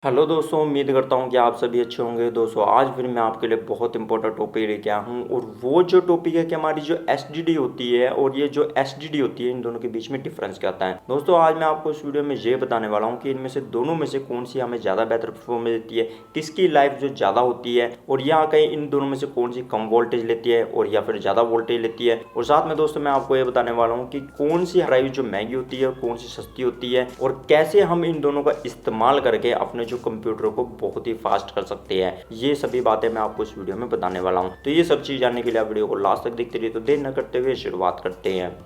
Hello दोस्तों, उम्मीद करता हूँ कि आप सभी अच्छे होंगे। दोस्तों आज फिर मैं आपके लिए बहुत इंपॉर्टेंट टॉपिक लेके आया हूँ और वो जो टॉपिक है कि हमारी जो एसडीडी होती है और ये जो एसडीडी होती है, इन दोनों के बीच में डिफरेंस क्या होता है। दोस्तों आज मैं आपको इस वीडियो में ये बताने वाला हूँ कि इनमें से दोनों में से कौन सी हमें ज़्यादा बेहतर परफॉर्मेंस देती है, किसकी लाइफ जो ज़्यादा होती है और यहाँ कहीं इन दोनों में से कौन सी कम वोल्टेज लेती है और या फिर ज़्यादा वोल्टेज लेती है। और साथ में दोस्तों मैं आपको ये बताने वाला हूँ कि कौन सी ड्राइव जो महंगी होती है और कौन सी सस्ती होती है और कैसे हम इन दोनों का इस्तेमाल करके अपने जो कंप्यूटर को बहुत ही फास्ट कर सकते हैं। ये सभी बातें मैं आपको इस वीडियो में बताने वाला हूँ। तो ये सब चीज़ जानने के लिए आप वीडियो को लास्ट तक देखते रहिए। तो देर न करते हुए शुरुआत करते हैं।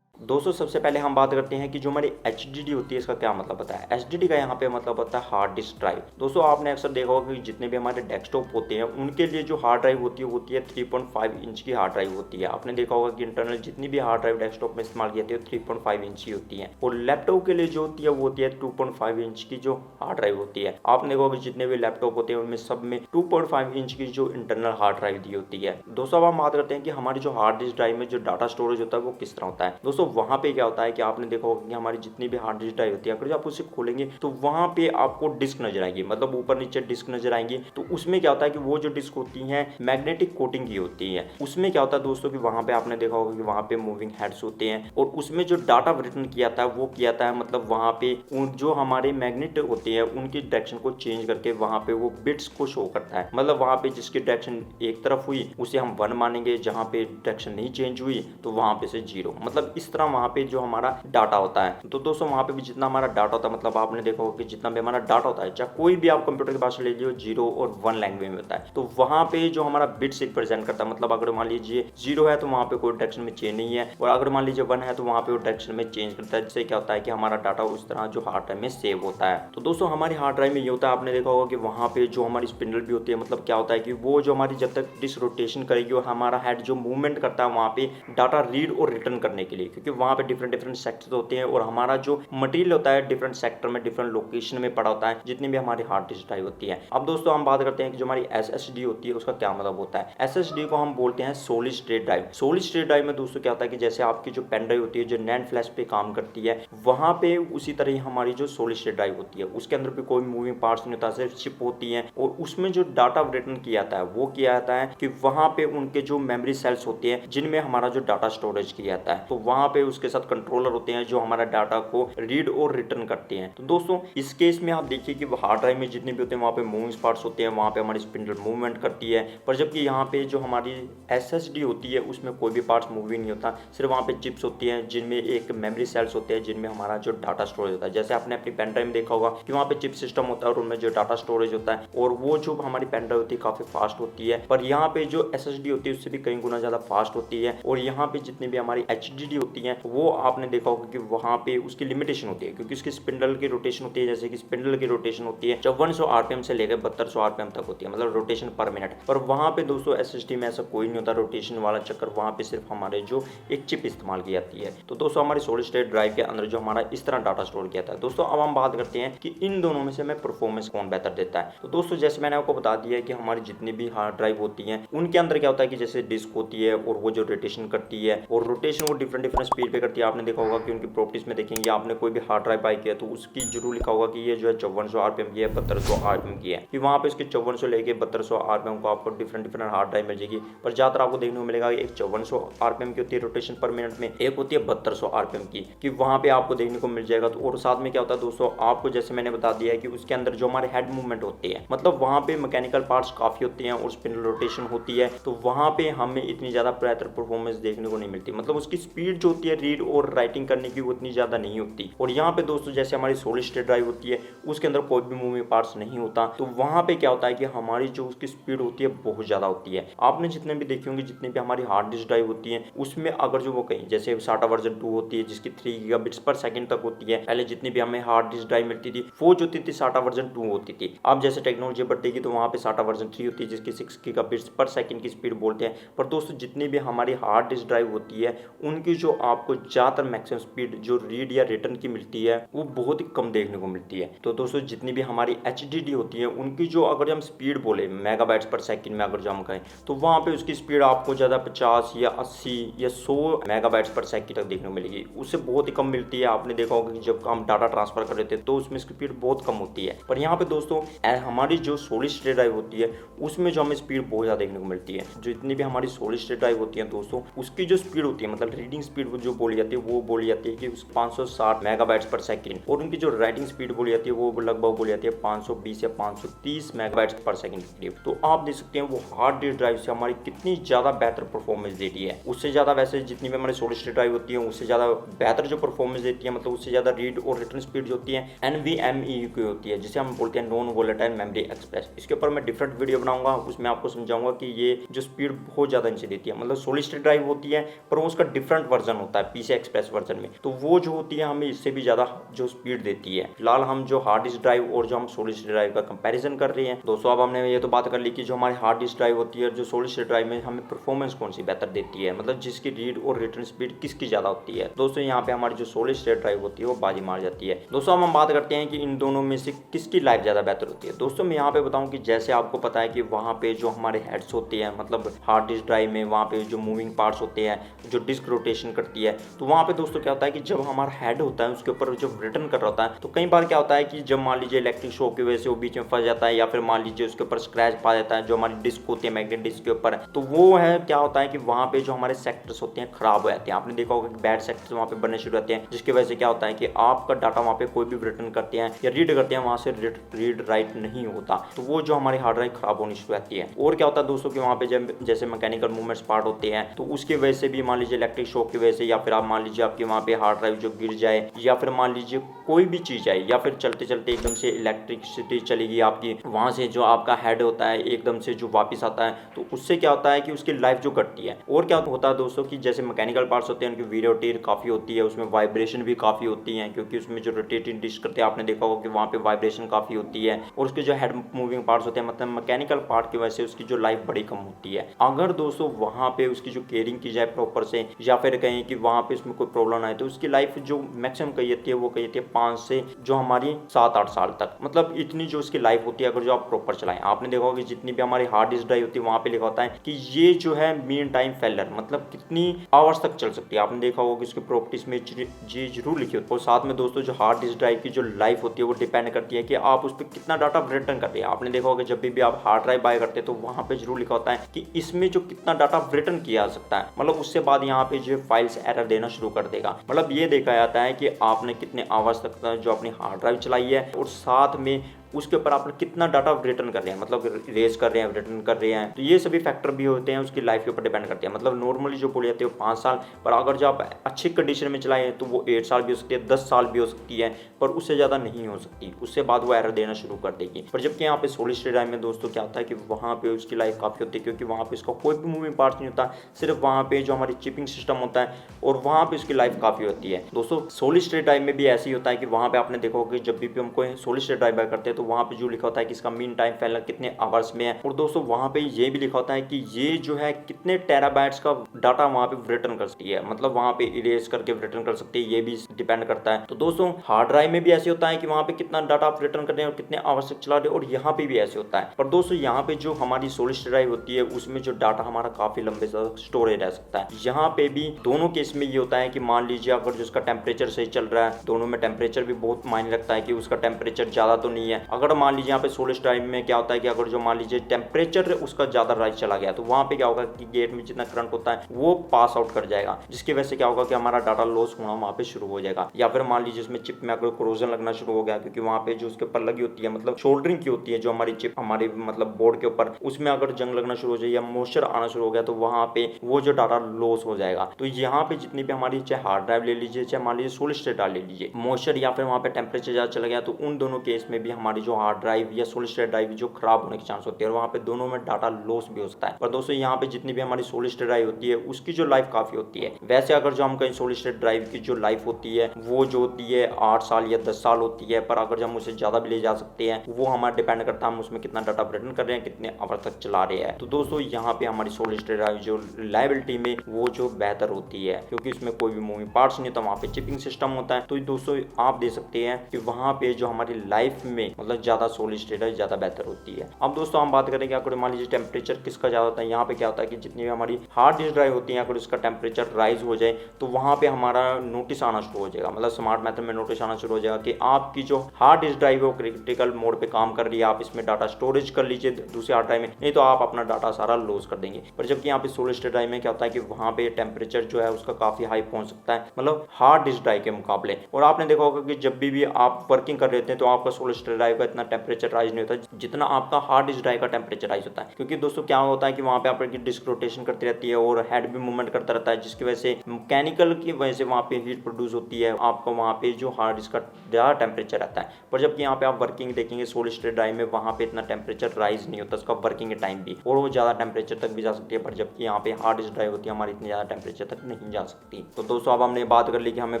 दोस्तों सबसे पहले हम बात करते हैं कि जो हमारी एचडीडी होती है इसका क्या मतलब होता है। एचडीडी का यहाँ पे मतलब होता है हार्ड डिस्क ड्राइव। दोस्तों आपने अक्सर देखा होगा कि जितने भी हमारे डेस्कटॉप होते हैं उनके लिए जो हार्ड ड्राइव होती है 3.5 इंच की हार्ड ड्राइव होती है। आपने देखा होगा कि इंटरनल जितनी भी हार्ड ड्राइव डेस्कटॉप में इस्तेमाल की जाती है 3.5 इंच की होती है और लैपटॉप के लिए जो होती है वो होती है 2.5 इंच की जो हार्ड ड्राइव होती है। आपने देखा होगा जितने भी लैपटॉप होते हैं उनमें सब में 2.5 इंच की जो इंटरनल हार्ड ड्राइव दी होती है। दोस्तों अब हम बात करते हैं कि हमारी जो हार्ड डिस्क ड्राइव में जो डाटा स्टोरेज होता है वो किस तरह होता है। दोस्तों वहाँ पे क्या होता है कि आपने देखा होगा कि हमारी जितनी भी हार्ड डिस्क ड्राइव होती है अगर आप उसे खोलेंगे तो वहां पे आपको डिस्क नजर आएगी, मतलब ऊपर नीचे डिस्क नजर आएंगी। तो उसमें क्या होता है कि वो जो डिस्क होती है मैग्नेटिक कोटिंग की होती है। उसमें क्या होता है दोस्तों कि वहां पे आपने देखा होगा कि वहां पे मूविंग हेड्स होते हैं और उसमें जो डाटा रिटर्न किया था वो किया था, मतलब वहां पे जो हमारे मैग्नेट होते हैं उनकी डायरेक्शन को चेंज करके वहां पे वो बिट्स को शो करता है। मतलब वहां पे जिसकी डायरेक्शन एक तरफ हुई उसे हम 1 मानेंगे, जहां पे डायरेक्शन नहीं चेंज हुई तो वहां पे से 0। मतलब इस तरह वहां पे जो हमारा डाटा होता है। तो दोस्तों वहां पे भी जितना हमारा डाटा होता है, मतलब आपने देखा होगा कि जितना भी हमारा डाटा होता है चाहे कोई भी आप कंप्यूटर के पास ले लीजिए 0 और 1 लैंग्वेज में होता है। तो वहां पे जो हमारा बिट्स रिप्रेजेंट करता है, मतलब अगर मान लीजिए 0 है तो वहां पे कोई डायरेक्शन में चेंज नहीं है और अगर मान लीजिए 1 है तो वहां पे वो डायरेक्शन में चेंज करता है, जिससे क्या होता है कि हमारा डाटा उस तरह जो हार्ड ड्राइव में सेव होता है। तो दोस्तों हमारी हार्ड ड्राइव में ये होता है, आपने देखा होगा कि वहां पे जो हमारी स्पिंडल भी होती है, मतलब क्या होता है कि वो जो हमारी जब तक डिस्क रोटेशन करेगी और हमारा हेड जो मूवमेंट करता है वहां पे डाटा रीड और रिटर्न करने के लिए, क्योंकि वहां पे डिफरेंट डिफरेंट सेक्टर्स होते हैं और हमारा जो मटेरियल होता है डिफरेंट सेक्टर में डिफरेंट लोकेशन में पड़ा होता है जितनी भी हमारी हार्ड डिस्क ड्राइव होती है। अब दोस्तों हम बात करते हैं कि जो हमारी एसएसडी होती है उसका क्या मतलब होता है। एसएसडी को हम बोलते हैं solid state drive. Solid state drive में दोस्तों क्या होता है कि जैसे आपकी जो पेन ड्राइव होती है जो नैंड फ्लैश पे काम करती है, वहां पे उसी तरह हमारी जो सॉलिड स्टेट ड्राइव होती है उसके अंदर भी कोई मूविंग पार्ट्स नहीं होता, सिर्फ चिप होती है और उसमें जो डाटा रिटर्न किया जाता है वो किया जाता है कि वहां पे उनके जो मेमोरी सेल्स होते हैं जिनमें हमारा जो डाटा स्टोरेज किया जाता है, तो वहां पे उसके साथ कंट्रोलर होते हैं जो हमारा डाटा को रीड और रिटर्न करते हैं। तो दोस्तों इस केस में आप देखिए कि हार्ड ड्राइव में जितने भी होते हैं वहाँ पे मूविंग पार्ट्स होते हैं, वहाँ पे हमारी स्पिंडल मूवमेंट करती है, पर जबकि यहाँ पे जो हमारी एसएसडी होती है उसमें कोई भी पार्ट्स मूविंग नहीं होता, सिर्फ वहाँ पे चिप्स होती हैं जिनमें एक मेमोरी सेल्स होते हैं जिनमें हमारा जो डाटा स्टोरेज होता है। जैसे आपने अपनी पेन ड्राइव में देखा होगा कि वहाँ पे चिप सिस्टम होता है और उनमें जो डाटा स्टोरेज होता है और वो जो हमारी पेन ड्राइव होती है काफी फास्ट होती है, पर यहाँ पे जो एसएसडी होती है उससे भी कई गुना ज्यादा फास्ट होती है। और यहाँ पे जितनी भी हमारी एचडीडी होती है वो आपने देखा होगा कि वहाँ पे उसकी लिमिटेशन होती है, क्योंकि उसकी स्पिंडल की रोटेशन होती है, जैसे कि स्पिंडल की रोटेशन होती है 5400 आरपीएम से लेकर 7200 आरपीएम तक होती है, मतलब रोटेशन पर मिनट। पर वहां पे दोस्तों एसएसडी में ऐसा कोई नहीं होता रोटेशन वाला चक्कर, वहां पे सिर्फ हमारे जो एक चिप इस्तेमाल की जाती है। तो दोस्तों हमारी सॉलिड स्टेट ड्राइव के अंदर जो हमारा इस तरह डाटा स्टोर किया था। दोस्तों अब हम बात करते हैं कि इन दोनों में से हमें परफॉर्मेंस कौन बेहतर देता है। तो दोस्तों जैसे मैंने आपको बता दिया है कि हमारी जितनी भी हार्ड ड्राइव होती है उनके अंदर क्या होता है कि जैसे डिस्क होती है और वो जो रोटेशन करती है और रोटेशन वो डिफरेंट डिफरेंट स्पीड पे करती है। आपने देखा होगा कि उनकी प्रॉपर्टीज में देखेंगे, आपने कोई भी हार्ड ड्राइव बाई किया तो उसकी जरूर लिखा होगा कि ये जो है 5400 आरपीएम की है, 7200 आरपीएम की है, कि वहाँ पे इसके 5400 लेके 7200 आरपीएम को आपको डिफरेंट डिफरेंट हार्ड ड्राइव मिल जाएगी। पर ज्यादातर आपको देखने को मिलेगा एक 5400 आरपीएम की होती है रोटेशन पर मिनट में, एक होती है 7200 आरपीएम की, कि वहाँ पे आपको देखने को मिल जाएगा। तो और साथ में क्या होता है दोस्तों, आपको जैसे मैंने बता दिया है कि उसके अंदर जो हमारे हेड मूवमेंट होती है, मतलब वहाँ पे मैकेनिकल पार्ट्स काफी होते हैं और स्पिंडल रोटेशन होती है, तो वहाँ पे हमें इतनी ज्यादा बेहतर परफॉर्मेंस देखने को नहीं मिलती। मतलब उसकी स्पीड जो होती है रीड और राइटिंग करने की वो उतनी ज्यादा नहीं होती। और यहाँ पे दोस्तों जैसे हमारी सॉलिड स्टेट ड्राइव होती है उसके अंदर कोई भी मूविंग पार्ट्स नहीं होता, तो वहां पे क्या होता है कि हमारी जो उसकी स्पीड होती है बहुत ज्यादा होती है। आपने जितने भी देखी होंगे जितनी भी हमारी हार्ड डिस्क ड्राइव होती है उसमें अगर जो वो कहीं जैसे साटा वर्जन 2 होती है जिसकी 3 गीगाबिट्स पर सेकंड तक होती है, पहले जितनी भी हमें हार्ड डिस्क ड्राइव मिलती थी वो जो होती थी साटा वर्जन 2 होती थी। अब जैसे टेक्नोलॉजी बढ़ेगी तो वहां पे साटा वर्जन 3 होती है जिसकी 6 गीगाबिट्स पर सेकंड की स्पीड बोलते हैं। पर दोस्तों जितनी भी हमारी हार्ड डिस्क ड्राइव होती है उनकी जो आपको ज़्यादातर मैक्सिमम स्पीड जो रीड या रिटर्न की मिलती है वो बहुत ही कम देखने को मिलती है। तो दोस्तों जितनी भी हमारी HDD होती है उनकी जो अगर हम स्पीड बोले मेगाबाइट्स पर सेकंड में अगर जो हम कहें तो वहाँ पे उसकी स्पीड आपको ज़्यादा 50 या 80 या 100 मेगाबाइट्स पर सेकंड तक देखने को मिलेगी। उससे बहुत ही कम मिलती है। आपने देखा होगा कि जब हम डाटा ट्रांसफर कर रहे थे तो उसमें स्पीड बहुत कम होती है। पर यहाँ पे दोस्तों हमारी जो सॉलिड स्टेट ड्राइव होती है उसमें जो हमें स्पीड बहुत ज़्यादा देखने को मिलती है। जो इतनी भी हमारी सॉलिड स्टेट ड्राइव होती है दोस्तों उसकी जो स्पीड होती है मतलब रीडिंग स्पीड जो बोली जाती है वो बोली जाती है कि 560 मेगाबाइट्स पर सेकंड, और उनकी जो राइटिंग स्पीड बोली जाती है वो लगभग बोली जाती है 520 या 530 मेगाबाइट्स पर सेकंड के करीब। तो आप देख सकते हैं वो हार्ड डिस्क ड्राइव से हमारी कितनी ज़्यादा बेहतर परफॉर्मेंस देती है। उससे ज़्यादा वैसे जितनी भी हमारी सॉलिड स्टेट ड्राइव होती है उससे ज़्यादा बेहतर जो परफॉर्मेंस देती है मतलब उससे ज़्यादा रीड और रिटर्न स्पीड जो होती है NVMe की होती है, जिसे हम बोलते हैं नॉन वोलेटाइल मेमोरी एक्सप्रेस। इसके ऊपर मैं डिफरेंट वीडियो बनाऊंगा, उसमें आपको समझाऊंगा कि ये जो स्पीड बहुत ज़्यादा इनसे देती है। मतलब सॉलिड स्टेट ड्राइव होती है पर उसका डिफरेंट वर्जन होता है PCI एक्सप्रेस वर्जन में, तो वो जो होती है हमें इससे भी ज़्यादा जो स्पीड देती है। फिलहाल हम जो हार्ड डिस्क ड्राइव और जो हम सॉलिड स्टेट ड्राइव का कंपैरिजन कर रहे हैं दोस्तों। अब हमने ये तो बात कर ली कि जो हमारी हार्ड डिस्क ड्राइव होती है जो सॉलिड स्टेट ड्राइव में हमें परफॉर्मेंस कौन सी बेहतर देती है, मतलब जिसकी रीड और रिटर्न स्पीड किसकी ज़्यादा होती है। दोस्तों यहाँ पे हमारी जो सॉलिड स्टेट ड्राइव होती है वो बाजी मार जाती है। दोस्तों हम बात करते हैं कि इन दोनों में से किसकी लाइफ ज़्यादा बेहतर होती है। दोस्तों मैं यहाँ पे बताऊँ कि जैसे आपको पता है कि वहाँ पे जो हमारे हेड्स होते हैं मतलब हार्ड डिस्क ड्राइव में वहाँ पे जो मूविंग पार्ट्स होते हैं जो डिस्क रोटेशन करती है, तो वहाँ पे दोस्तों क्या होता है कि जब हमारा हेड होता है उसके ऊपर जब रिटर्न कर रहा होता है तो कई बार क्या होता है कि जब मान लीजिए इलेक्ट्रिक शॉक की वजह से वो बीच में फंस जाता है या फिर मान लीजिए उसके ऊपर स्क्रैच पा जाता है जो हमारी डिस्क होती है मैग्नेट डिस्क के ऊपर, तो वो है क्या होता है कि वहाँ पे जो हमारे सेक्टर्स होते हैं खराब हो जाते हैं। आपने देखा होगा कि बैड सेक्टर्स वहाँ पे बनने शुरू होते हैं जिसकी वजह से क्या होता है कि आपका डाटा वहाँ पे कोई भी रिटर्न करते हैं या रीड करते हैं वहाँ से रीड राइट नहीं होता, तो वो जो हमारी हार्ड ड्राइव खराब होनी शुरू होती है। और क्या होता है दोस्तों कि वहाँ पे जब जैसे मैकेनिकल मूवमेंट्स पार्ट होते हैं तो उसकी वजह से भी मान लीजिए इलेक्ट्रिक शॉक की वजह से या फिर आप मान लीजिए आपके वहाँ पे हार्ड ड्राइव जो गिर जाए या फिर मान लीजिए कोई भी चीज़ आए या फिर चलते चलते एकदम से इलेक्ट्रिसिटी चलेगी आपकी, वहाँ से जो आपका हेड होता है एकदम से जो वापस आता है तो उससे क्या होता है कि उसकी लाइफ जो घटती है। और क्या होता है दोस्तों कि जैसे मैकेनिकल पार्ट्स होते हैं उनकी वेरिएटी काफ़ी होती है, उसमें वाइब्रेशन भी काफ़ी होती है क्योंकि उसमें जो रोटेटिंग डिस्क करते हैं आपने देखा होगा कि वहाँ पे वाइब्रेशन काफ़ी होती है। और उसके जो हेड मूविंग पार्ट्स होते हैं मतलब मैकेनिकल पार्ट की वजह से उसकी जो लाइफ बड़ी कम होती है। अगर दोस्तों वहाँ पे उसकी जो केयरिंग की जाए प्रॉपर से या फिर कहें कि वहाँ पे उसमें कोई प्रॉब्लम आए तो उसकी लाइफ जो मैक्सिमम कही जाती है वो कही जाती है 5 से जो हमारी 7-8 साल तक, मतलब इतनी जो उसकी लाइफ होती है अगर जो आप प्रॉपर चलाएं। आपने देखा होगा कि जितनी भी हमारी हार्ड डिस्क ड्राइव होती है वहाँ पे लिखा होता है कि ये जो है मीन टाइम फेलर मतलब कितनी आवर्स तक चल सकती है। आपने देखा होगा कि उसकी प्रॉपर्टीज में जी जरूर लिखी होती है। और साथ में दोस्तों जो हार्ड डिस्क ड्राइव की जो लाइफ होती है वो डिपेंड करती है कि आप उस पर कितना डाटा रिटर्न करते हैं। आपने देखा होगा जब भी आप हार्ड ड्राइव बाय करते हैं तो वहाँ पे जरूर लिखा होता है कि इसमें जो कितना डाटा रिटर्न किया जा सकता है, मतलब उससे बाद यहाँ पे जो फाइल्स एरर देना शुरू कर देगा। मतलब ये देखा जाता है कि आपने कितने आवर्स तक जो अपनी हार्ड ड्राइव चलाई है और साथ में उसके ऊपर आप कितना डाटा रिटर्न कर रहे हैं, मतलब रेज कर रहे हैं रिटर्न कर रहे हैं। तो ये सभी फैक्टर भी होते हैं उसकी लाइफ के ऊपर डिपेंड करते हैं। मतलब नॉर्मली जो बोली जाती है वो 5 साल, पर अगर जो आप अच्छी कंडीशन में चलाएं तो वो 8 साल भी हो सकती है, 10 साल भी हो सकती है, पर उससे ज़्यादा नहीं हो सकती। उससे बाद वो एरर देना शुरू कर देगी। पर जबकि यहाँ पे सॉलिड स्टेट ड्राइव में दोस्तों क्या होता है कि वहाँ पे उसकी लाइफ काफ़ी होती है क्योंकि वहाँ पे उसका कोई भी मूविंग पार्ट्स नहीं होता, सिर्फ वहाँ पे जो हमारी चिपिंग सिस्टम होता है और वहाँ पे उसकी लाइफ काफ़ी होती है। दोस्तों सॉलिड स्टेट ड्राइव में भी ऐसे ही होता है कि वहाँ पे आपने देखा होगा कि जब भी हम कोई सॉलिड स्टेट ड्राइव बाय करते हैं तो वहाँ पे जो लिखा होता है कि इसका मीन टाइम फेलर कितने आवर्स में है। और दोस्तों वहाँ पे ये भी लिखा होता है कि ये जो है कितने टेराबाइट्स का डाटा वहाँ पे रिटर्न कर सकती है, मतलब वहाँ पे इरेज करके रिटर्न कर सकती है, ये भी डिपेंड करता है। तो दोस्तों हार्ड ड्राइव में भी ऐसे होता है कि वहाँ पे कितना डाटा आप रिटर्न कर रहे हैं और कितने आवर्स तक चला रहे हैं, और यहाँ पे भी ऐसे होता है। पर दोस्तों यहाँ पे जो हमारी सॉलिड स्टेट ड्राइव होती है उसमें जो डाटा हमारा काफी लंबे तक स्टोरेज रह सकता है। यहाँ पे भी दोनों केस में ये होता है कि मान लीजिए अगर जो उसका टेम्परेचर सही चल रहा है, दोनों में टेम्परेचर भी बहुत मायने रखता है कि उसका टेम्परेचर ज्यादा तो नहीं है। अगर मान लीजिए यहाँ पे सॉलिड ड्राइव में क्या होता है कि अगर जो मान लीजिए टेम्परेचर उसका ज्यादा राइज चला गया तो वहाँ पे क्या होगा कि गेट में जितना करंट होता है वो पास आउट कर जाएगा, जिसकी वजह से क्या होगा कि हमारा डाटा लॉस होना वहाँ पे शुरू हो जाएगा। या फिर मान लीजिए उसमें चिप में अगर कोरोजन लगना शुरू हो गया क्योंकि वहाँ पे जो उसके ऊपर लगी होती है मतलब शोल्डरिंग की होती है जो हमारी चिप हमारी मतलब बोर्ड के ऊपर, उसमें अगर जंग लगना शुरू हो जाए या मॉइस्चर आना शुरू हो गया तो वहाँ पे वो जो डाटा लॉस हो जाएगा। तो यहाँ पे जितनी भी हमारी चाहे हार्ड ड्राइव ले लीजिए चाहे मान लीजिए सॉलिड स्टेट ड्राइव ले लीजिए, मॉइस्चर या फिर वहाँ पे टेम्परेचर ज्यादा चला गया तो उन दोनों केस में भी हमारी हमारी जो हार्ड ड्राइव या सोलिड स्टेट ड्राइव जो खराब होने की चांस होती है, और वहाँ पे दोनों में डाटा लॉस भी हो सकता है। पर दोस्तों यहाँ पे जितनी भी हमारी सोलिड स्टेट ड्राइव होती है उसकी जो लाइफ काफ़ी होती है। वैसे अगर जो हम कहीं सोलिड स्टेट ड्राइव की जो लाइफ होती है वो जो होती है 8 साल या 10 साल होती है, पर अगर हम उसे ज़्यादा भी ले जा सकते हैं, वो हमारा डिपेंड करता है हम उसमें कितना डाटा रिटर्न कर रहे हैं, कितने आवर तक चला रहे हैं। तो दोस्तों यहाँ पे हमारी सोलिड स्टेट ड्राइव जो रिलायबिलिटी में वो जो बेहतर होती है, क्योंकि इसमें कोई भी मूविंग पार्ट्स नहीं, तो वहाँ पे चिपिंग सिस्टम होता है। तो दोस्तों आप दे सकते हैं कि वहाँ पे जो हमारी लाइफ में मतलब ज़्यादा सोलिड स्टेट ड्राइव ज़्यादा बेहतर होती है। अब दोस्तों हम बात करेंगे अगर मान लीजिए टेम्परेचर किसका ज़्यादा होता है। यहाँ पे क्या होता है कि जितनी भी हमारी हार्ड डिस्क ड्राइव होती है अगर उसका टेम्परेचर राइज हो जाए तो वहाँ पे हमारा नोटिस आना शुरू हो जाएगा, मतलब स्मार्ट मेथड में नोटिस आना शुरू हो जाएगा कि आपकी जो हार्ड डिस्क ड्राइव है वो क्रिटिकल मोड पे काम कर रही है, आप इसमें डाटा स्टोरेज कर लीजिए दूसरे हार्ड ड्राइव में, नहीं तो आप अपना डाटा सारा लॉस कर देंगे। पर जबकि यहाँ पे सोलिड स्टेट ड्राइव में क्या होता है कि वहाँ पे टेम्परेचर जो है उसका काफ़ी हाई पहुँच सकता है, मतलब हार्ड डिस्क ड्राइव के मुकाबले। और आपने देखा होगा कि जब भी आप वर्किंग कर रहे होते हैं तो आपका सोलिड स्टेट ड्राइव का इतना टेम्परेचर राइज नहीं होता जितना आपका हार्ड डिस्क ड्राइव का टेम्परेचर राइज होता है। क्योंकि दोस्तों क्या होता है कि वहाँ पे आपकी डिस्क रोटेशन करती रहती है और हेड भी मूवमेंट करता रहता है, जिसकी वजह से मैकेनिकल की वजह से वहाँ पे हीट प्रोड्यूस होती है, आपको वहाँ पे जो हार्ड डिस्क का ज़्यादा टेम्परेचर रहता है। पर जबकि यहाँ पे आप वर्किंग देखेंगे सोलिड स्टेट ड्राइव में वहाँ पे इतना टेम्परेचर राइज नहीं होता, उसका वर्किंग टाइम भी, और वो ज़्यादा टेम्परेचर तक भी जा सकती है। पर जबकि यहाँ पे हार्ड डिस्क ड्राइव होती है हमारी इतनी ज़्यादा टेम्परेचर तक नहीं जा सकती। तो दोस्तों अब हमने बात कर ली कि हमें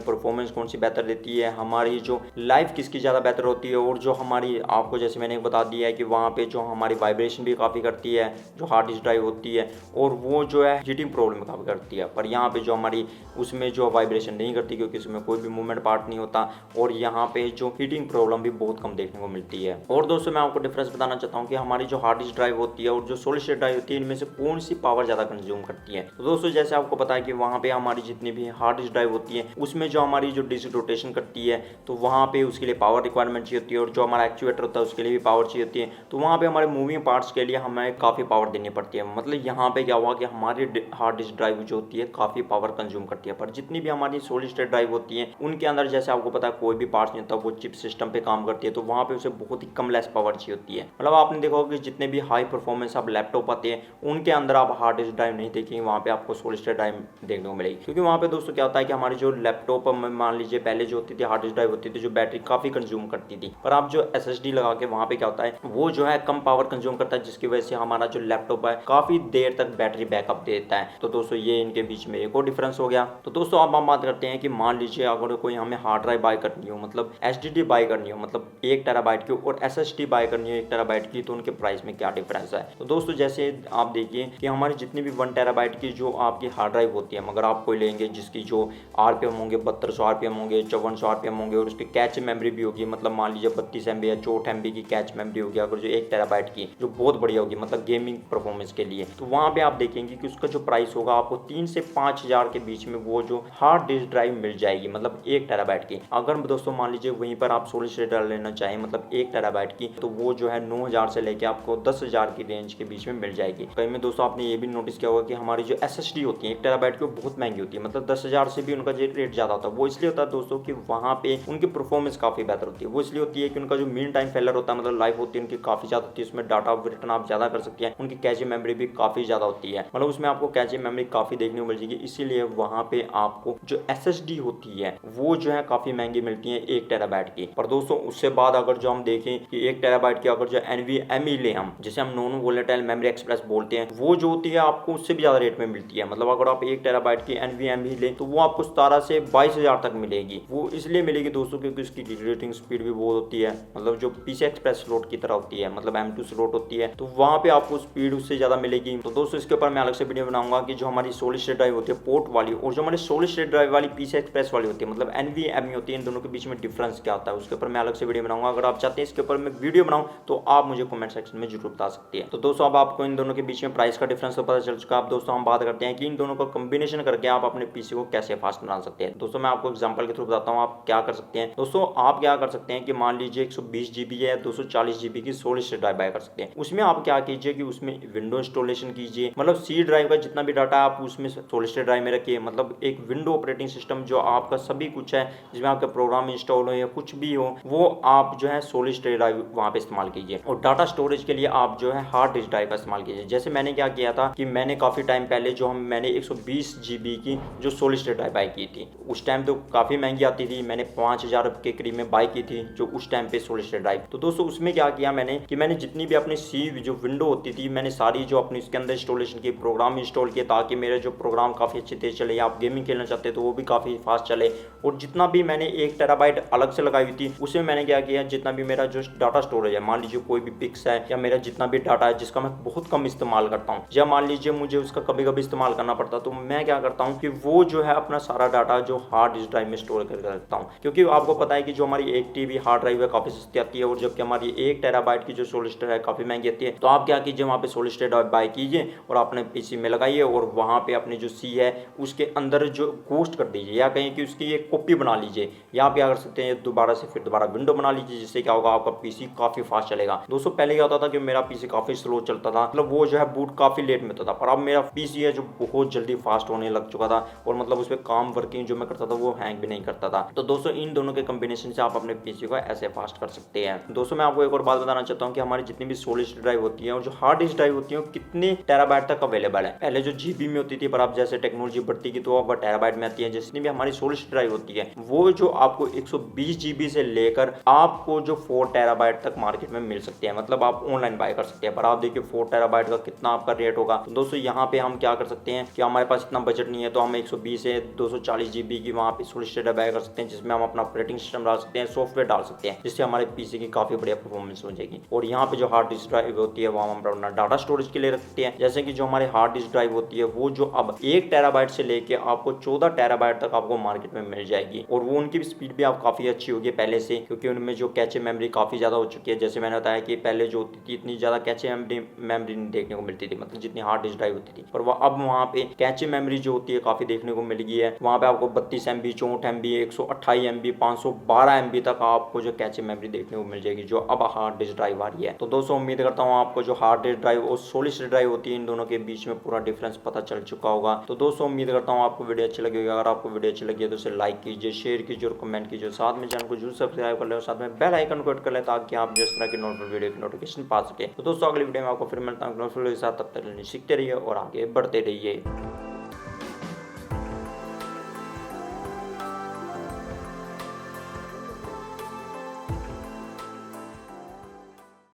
परफॉर्मेंस कौन सी बेहतर देती है, हमारी जो लाइफ किसकी ज़्यादा बेहतर होती है, और जो हमारी आपको जैसे मैंने बता दिया है कि वहाँ पे जो हमारी वाइब्रेशन भी काफ़ी करती है जो हार्ड डिस्क ड्राइव होती है, और वो जो है हीटिंग प्रॉब्लम काफ़ी करती है। पर यहाँ पे जो हमारी उसमें जो वाइब्रेशन नहीं करती क्योंकि उसमें कोई भी मूवमेंट पार्ट नहीं होता, और यहाँ पे जो हीटिंग प्रॉब्लम भी बहुत कम देखने को मिलती है। और दोस्तों मैं आपको डिफरेंस बताना चाहता हूँ कि हमारी जो हार्ड डिस्क ड्राइव होती है और जो सोलिड स्टेट ड्राइव होती है इनमें से कौन सी पावर ज़्यादा कंज्यूम करती है। तो दोस्तों जैसे आपको पता है कि वहाँ पे हमारी जितनी भी हार्ड डिस्क ड्राइव होती है उसमें जो हमारी जो डिस्क रोटेशन करती है तो वहाँ पे उसके लिए पावर रिक्वायरमेंट चाहिए होती है, और जो हमारा एक्चुएटर होता है उसके लिए भी पावर चाहिए होती है। तो वहाँ पे हमारे मूविंग पार्ट्स के लिए हमें काफ़ी पावर देनी पड़ती है। मतलब यहाँ पे क्या हुआ कि हमारी हार्ड डिस्क ड्राइव जो होती है काफ़ी पावर कंज्यूम करती है। पर जितनी भी हमारी सॉलिड स्टेट ड्राइव होती है उनके अंदर जैसे आपको पता है कोई भी पार्ट्स नहीं होता, वो चिप सिस्टम पे काम करती है, तो वहाँ पे उसे बहुत ही कम लेस पावर चाहिए होती है। मतलब आपने देखा होगा कि जितने भी हाई परफॉर्मेंस आप लैपटॉप आते हैं उनके अंदर आप हार्ड डिस्क ड्राइव नहीं देखेंगे, वहाँ पे आपको सॉलिड स्टेट ड्राइव देखने को मिलेगी। क्योंकि वहाँ पे दोस्तों क्या होता है कि हमारी जो लैपटॉप मान लीजिए पहले जो होती थी हार्ड डिस्क ड्राइव होती थी जो बैटरी काफ़ी कंज्यूम करती थी, पर आप जो SSD लगा के वहाँ पे क्या होता है वो जो है कम पावर कंज्यूम करता है, जिसकी वजह से हमारा जो लैपटॉप है काफ़ी देर तक बैटरी बैकअप देता है। तो दोस्तों ये इनके बीच में एक और डिफरेंस हो गया। तो दोस्तों अब हम बात करते हैं कि मान लीजिए अगर कोई हमें हार्ड ड्राइव बाय करनी हो, मतलब HDD बाय करनी हो, मतलब 1 टेराबाइट की, और SSD बाय करनी हो 1 टेराबाइट की, तो उनके प्राइस में क्या डिफरेंस है। तो दोस्तों जैसे आप देखिए कि हमारी जितनी भी 1 टेराबाइट की जो आपकी हार्ड ड्राइव होती है, मगर आप कोई लेंगे जिसकी जो RPM होंगे 3200 RPM होंगे, 5400 RPM होंगे, और उसकी कैच मेमोरी भी होगी, मतलब मान लीजिए 32 MB या 64 MB की कैच मेमोरी होगी अगर जो 1 टेराबाइट की, जो बहुत बढ़िया होगी मतलब गेमिंग परफॉर्मेंस के लिए, तो वहाँ पे आप देखेंगे कि उसका जो प्राइस होगा आपको 3 से 5000 के बीच में वो जो हार्ड डिस्क ड्राइव मिल जाएगी, मतलब 1 टेराबाइट की। अगर दोस्तों मान लीजिए वहीं पर आप सॉलिड स्टेट ड्राइव लेना चाहें मतलब 1 टेराबाइट की, तो वो जो है 9000 से लेके आपको 10000 की रेंज के बीच में मिल जाएगी। कहीं में दोस्तों आपने ये भी नोटिस किया होगा कि हमारी जो SSD होती है 1 टेराबाइट की वो बहुत महंगी होती है, मतलब 10000 से भी उनका जो रेट ज़्यादा होता है। वो इसलिए होता है दोस्तों कि वहाँ पे उनकी परफॉर्मेंस काफ़ी बेहतर होती है। वो इसलिए होती है कि उनका जो मीन टाइम फेलर होता है, मतलब लाइफ होती है उनकी काफ़ी ज़्यादा होती है, उसमें डाटा रिटर्न आप ज़्यादा कर सकते हैं, उनकी कैच मेमोरी भी काफ़ी ज़्यादा होती है, मतलब उसमें आपको कैच मेमोरी काफ़ी देखने को मिल जाएगी। इसीलिए वहाँ पे आपको जो SSD होती है वो जो है काफ़ी महंगी मिलती है 1 टेराबाइट की। पर दोस्तों उससे बाद अगर जो हम देखें कि 1 टेराबाइट की अगर जो NVMe ले हम, जिसे हम नॉन वोलेटाइल मेमोरी एक्सप्रेस बोलते हैं, वो जो होती है आपको उससे भी ज़्यादा रेट में मिलती है। मतलब अगर आप 1 टेराबाइट की NVMe लें तो वो आपको 17 से 22000 तक मिलेगी। वो इसलिए मिलेगी दोस्तों क्योंकि उसकी रेटिंग स्पीड भी बहुत होती है, मतलब जो PCI एक्सप्रेस स्लॉट की तरह होती है, मतलब M2 स्लॉट होती है, तो वहाँ पे आपको स्पीड उससे ज़्यादा मिलेगी। तो दोस्तों इसके ऊपर मैं अलग से वीडियो बनाऊंगा कि जो हमारी सॉलिड स्टेट ड्राइव होती है पोर्ट वाली और जो हमारी सॉलिड स्टेट ड्राइव वाली PCI एक्सप्रेस वाली होती है, मतलब NVMe होती है, इन दोनों के बीच में डिफरेंस क्या होता है उसके ऊपर मैं अलग से वीडियो बनाऊंगा। अगर आप चाहते हैं इसके ऊपर मैं वीडियो बनाऊं तो आप मुझे कमेंट सेक्शन में जरूर बता सकते हैं। तो दोस्तों अब आपको इन दोनों के बीच में प्राइस का डिफरेंस तो पता चल चुका है। अब दोस्तों हम बात करते हैं कि इन दोनों का कॉम्बिनेशन करके आप अपने PC को कैसे फास्ट बना सकते हैं। दोस्तों मैं आपको एग्जांपल के थ्रू बताता हूँ आप क्या कर सकते हैं। दोस्तों आप क्या कर सकते हैं कि मान लीजिए 120 GB या 240 GB की सॉलिड स्टेट ड्राइव बाय कर सकते हैं। उसमें आप क्या कीजिए कि उसमें विंडो इंस्टॉलेशन कीजिए, मतलब C ड्राइव का जितना भी डाटा आप उसमें सॉलिड स्टेट ड्राइव में रखिए, मतलब एक विंडो ऑपरेटिंग सिस्टम जो आपका सभी कुछ है जिसमें आपका प्रोग्राम इंस्टॉल हो या कुछ भी हो वो आप जो है सॉलिड स्टेट ड्राइव वहाँ पे इस्तेमाल कीजिए। और डाटा स्टोरेज के लिए आप जो है हार्ड डिस्क ड्राइव का इस्तेमाल कीजिए। जैसे मैंने क्या किया था कि मैंने काफ़ी टाइम पहले मैंने 120 GB की जो सॉलिड स्टेट ड्राइव बाई की थी, उस टाइम तो काफ़ी महंगी आती थी, मैंने 5000 के करीब में बाई की थी जो उस टाइम पे सॉलिड स्टेट ड्राइव। तो दोस्तों उसमें क्या किया मैंने कि मैंने जितनी भी अपनी सी जो विंडो होती थी मैंने सारी जो अपनी इसके अंदर इंस्टॉलेशन की, प्रोग्राम इंस्टॉल किए ताकि मेरे जो प्रोग्राम काफ़ी अच्छे तेज चले, या आप गेमिंग खेलना चाहते तो वो भी काफ़ी फास्ट चले। और जितना भी मैंने 1 टेराबाइट अलग से लगाई हुई थी उसमें मैंने क्या किया, जितना भी मेरा जो डाटा स्टोरेज है, मान लीजिए कोई भी पिक्स है या मेरा जितना भी डाटा है जिसका मैं बहुत कम इस्तेमाल करता हूँ, या मान लीजिए मुझे उसका कभी कभी इस्तेमाल करना पड़ता, तो मैं क्या करता हूँ कि वो जो है अपना सारा डाटा जो हार्ड डिस्क ड्राइव में स्टोर करके रखता हूँ। क्योंकि आपको पता है कि जो हमारी 1 TB हार्ड ड्राइव है काफ़ी सस्ती आती है, और जबकि हमारी 1 टेराबाइट की जो सोलिड स्टेट है काफ़ी महंगी आती है। तो आप क्या कीजिए, वहाँ पे सोलिड स्टेट बाय कीजिए और अपने PC में लगाइए, और वहाँ पे अपनी जो सी है उसके अंदर जो गोस्ट कर दीजिए, या कहीं कि उसकी एक कॉपी बना लीजिए, या आप क्या कर सकते हैं दोबारा से फिर दोबारा विंडो बना लीजिए, जिससे क्या होगा आपका PC काफ़ी फास्ट चलेगा। दोस्तों पहले क्या होता था कि मेरा PC काफ़ी स्लो चलता था, मतलब वो जो है बूट काफ़ी लेट में होता था, पर अब मेरा PC है जो बहुत जल्दी फास्ट होने लग चुका था, और मतलब उस पर काम वर्किंग जो मैं करता था वो हैंग भी नहीं करता था। तो दोस्तों इन दोनों के कॉम्बिनेशन से आप अपने PC को ऐसे फास्ट कर सकते हैं। दोस्तों मैं आपको एक और बात बताना चाहता हूँ कि हमारी जितनी भी सॉलिड स्टेट ड्राइव होती है और जो हार्ड डिस्क ड्राइव होती है वो कितने टेराबाइट तक अवेलेबल है। पहले जो GB में होती थी, पर अब जैसे टेक्नोलॉजी बढ़ती गई तो अब टेराबाइट में आती है। जितनी भी हमारी सॉलिड स्टेट ड्राइव होती है वो जो आपको 120 GB से लेकर आपको जो 4 टेराबाइट तक मार्केट में मिल सकती है, मतलब आप ऑनलाइन बाय कर सकते हैं। पर आप देखिए 4 टेराबाइट का कितना आपका रेट होगा। तो दोस्तों यहाँ पे हम क्या कर सकते हैं कि हमारे पास इतना बजट नहीं है, तो हम 120 से 240 GB की वहाँ पे सॉलिड स्टेट बाय कर सकते हैं, जिसमें हम अपना ऑपरेटिंग सिस्टम डाल सकते हैं, सॉफ्टवेयर डाल सकते हैं, जिससे हमारे PC की काफ़ी बढ़िया परफॉर्मेंस हो जाएगी। और यहाँ पे जो हार्ड डिस्क ड्राइव होती है वो हम अपना डाटा स्टोरेज के लिए रखते हैं। जैसे कि जो हमारे हार्ड डिस्क ड्राइव होती है वो जो अब 1 टेराबाइट से लेके आपको 14 टेराबाइट तक आपको मार्केट में मिल जाएगी, और वो उनकी स्पीड भी आप काफ़ी अच्छी होगी पहले से, क्योंकि उनमें जो कैचे मेमोरी काफ़ी ज़्यादा हो चुकी है। जैसे मैंने बताया कि पहले जो होती थी इतनी ज़्यादा कैचे मेमोरी नहीं देखने को मिलती थी, मतलब जितनी हार्ड डिस्क ड्राइव होती थी, पर वह अब वहाँ पे कैचे मेमोरी जो होती है काफ़ी देखने को मिल गई है। वहाँ पे आपको 32 MB, 64 MB, 128 MB, 512 MB तक आपको जो कैचे मेमोरी देखने को मिल जाएगी, जो अब हार्ड डिस्क ड्राइव आ रही है। तो दोस्तों उम्मीद करता हूँ आपको जो हार्ड डिस्क ड्राइव और सॉलिड स्टेट ड्राइव होती है इन दोनों के बीच में पूरा डिफरेंस पता चल चुका होगा। तो दोस्तों उम्मीद करता हूँ आपको वीडियो अच्छी लगी होगी। अगर आपको वीडियो अच्छी लगी है तो उसे लाइक कीजिए, शेयर कीजिए और कमेंट कीजिए। साथ में चैनल को जरूर सब्सक्राइब कर ले और साथ में बेल आइकन को हिट कर ले, ताकि आप जिस तरह की नॉर्मल वीडियो की नोटिफिकेशन पा सके। तो दोस्तों अगली वीडियो में आपको फिर मिलता हूँ नॉर्मल वीडियो के साथ, तब तक सीखते रहिए और आगे बढ़ते रहिए।